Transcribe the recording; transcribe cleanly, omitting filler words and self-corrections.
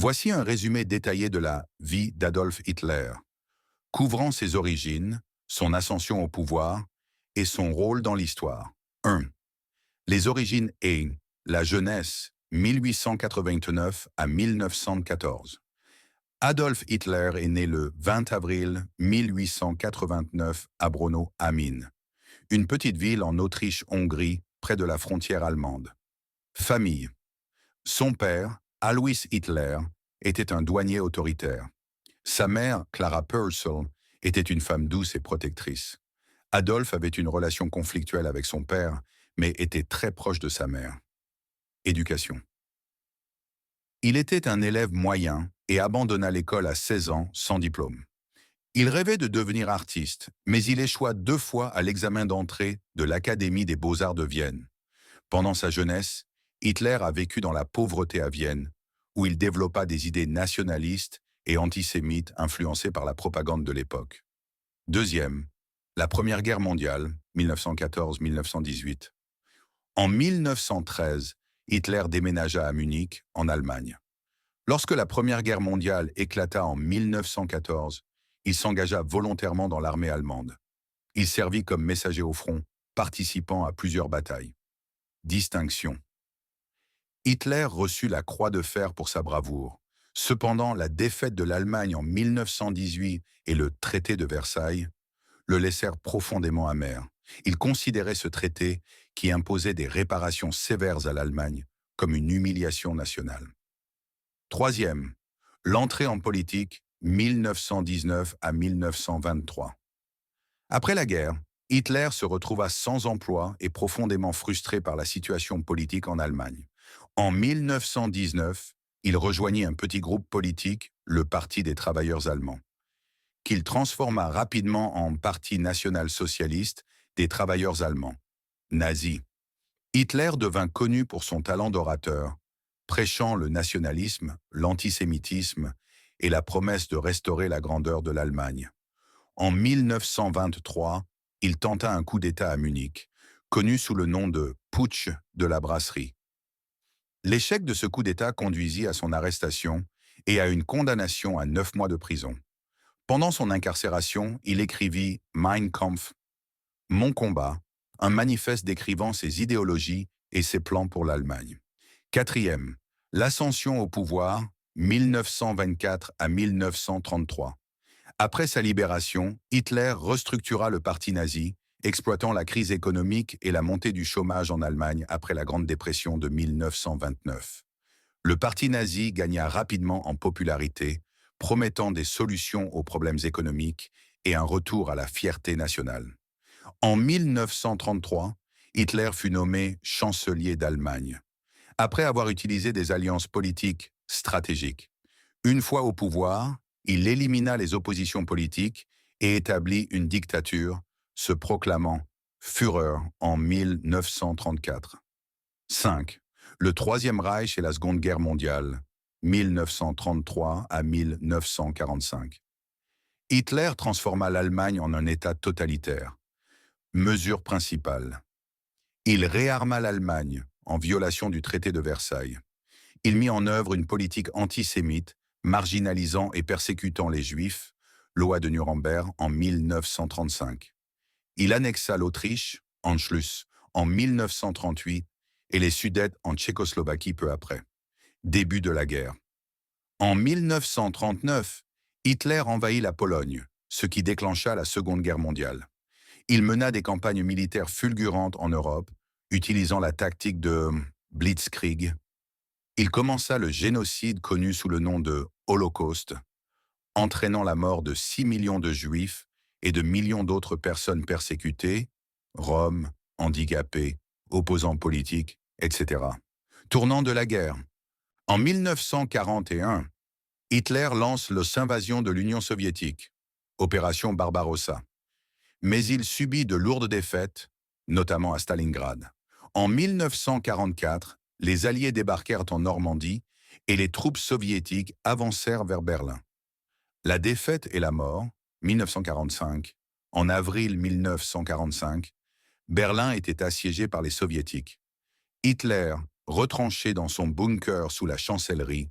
Voici un résumé détaillé de la vie d'Adolf Hitler, couvrant ses origines, son ascension au pouvoir et son rôle dans l'histoire. 1. Les origines et la jeunesse 1889 à 1914. Adolf Hitler est né le 20 avril 1889 à Braunau am Inn, une petite ville en Autriche-Hongrie près de la frontière allemande. Famille. Son père, Alois Hitler, était un douanier autoritaire. Sa mère, Clara Purcell, était une femme douce et protectrice. Adolf avait une relation conflictuelle avec son père, mais était très proche de sa mère. Éducation. Il était un élève moyen et abandonna l'école à 16 ans sans diplôme. Il rêvait de devenir artiste, mais il échoua 2 fois à l'examen d'entrée de l'Académie des beaux-arts de Vienne. Pendant sa jeunesse, Hitler a vécu dans la pauvreté à Vienne, où il développa des idées nationalistes et antisémites influencées par la propagande de l'époque. Deuxième, la Première Guerre mondiale, 1914-1918. En 1913, Hitler déménagea à Munich, en Allemagne. Lorsque la Première Guerre mondiale éclata en 1914, il s'engagea volontairement dans l'armée allemande. Il servit comme messager au front, participant à plusieurs batailles. Distinction. Hitler reçut la Croix de fer pour sa bravoure. Cependant, la défaite de l'Allemagne en 1918 et le traité de Versailles le laissèrent profondément amer. Il considérait ce traité, qui imposait des réparations sévères à l'Allemagne, comme une humiliation nationale. Troisième, l'entrée en politique 1919 à 1923. Après la guerre, Hitler se retrouva sans emploi et profondément frustré par la situation politique en Allemagne. En 1919, il rejoignit un petit groupe politique, le Parti des travailleurs allemands, qu'il transforma rapidement en Parti national-socialiste des travailleurs allemands, nazi. Hitler devint connu pour son talent d'orateur, prêchant le nationalisme, l'antisémitisme et la promesse de restaurer la grandeur de l'Allemagne. En 1923, il tenta un coup d'État à Munich, connu sous le nom de Putsch de la brasserie. L'échec de ce coup d'État conduisit à son arrestation et à une condamnation à 9 mois de prison. Pendant son incarcération, il écrivit Mein Kampf, Mon combat, un manifeste décrivant ses idéologies et ses plans pour l'Allemagne. Quatrième, l'ascension au pouvoir, 1924 à 1933. Après sa libération, Hitler restructura le parti nazi, exploitant la crise économique et la montée du chômage en Allemagne après la Grande Dépression de 1929. Le parti nazi gagna rapidement en popularité, promettant des solutions aux problèmes économiques et un retour à la fierté nationale. En 1933, Hitler fut nommé chancelier d'Allemagne, après avoir utilisé des alliances politiques stratégiques. Une fois au pouvoir, il élimina les oppositions politiques et établit une dictature, se proclamant Führer en 1934. 5. Le Troisième Reich et la Seconde Guerre mondiale, 1933 à 1945. Hitler transforma l'Allemagne en un État totalitaire. Mesure principale. Il réarma l'Allemagne en violation du traité de Versailles. Il mit en œuvre une politique antisémite, marginalisant et persécutant les Juifs, loi de Nuremberg en 1935. Il annexa l'Autriche, Anschluss, en 1938 et les Sudètes en Tchécoslovaquie peu après. Début de la guerre. En 1939, Hitler envahit la Pologne, ce qui déclencha la Seconde Guerre mondiale. Il mena des campagnes militaires fulgurantes en Europe, utilisant la tactique de Blitzkrieg. Il commença le génocide connu sous le nom de Holocauste, entraînant la mort de 6 millions de Juifs et de millions d'autres personnes persécutées, Roms, handicapés, opposants politiques, etc. Tournant de la guerre. En 1941, Hitler lance l'invasion de l'Union soviétique, opération Barbarossa. Mais il subit de lourdes défaites, notamment à Stalingrad. En 1944, les Alliés débarquèrent en Normandie et les troupes soviétiques avancèrent vers Berlin. La défaite et la mort, 1945, en avril 1945, Berlin était assiégé par les Soviétiques. Hitler, retranché dans son bunker sous la chancellerie,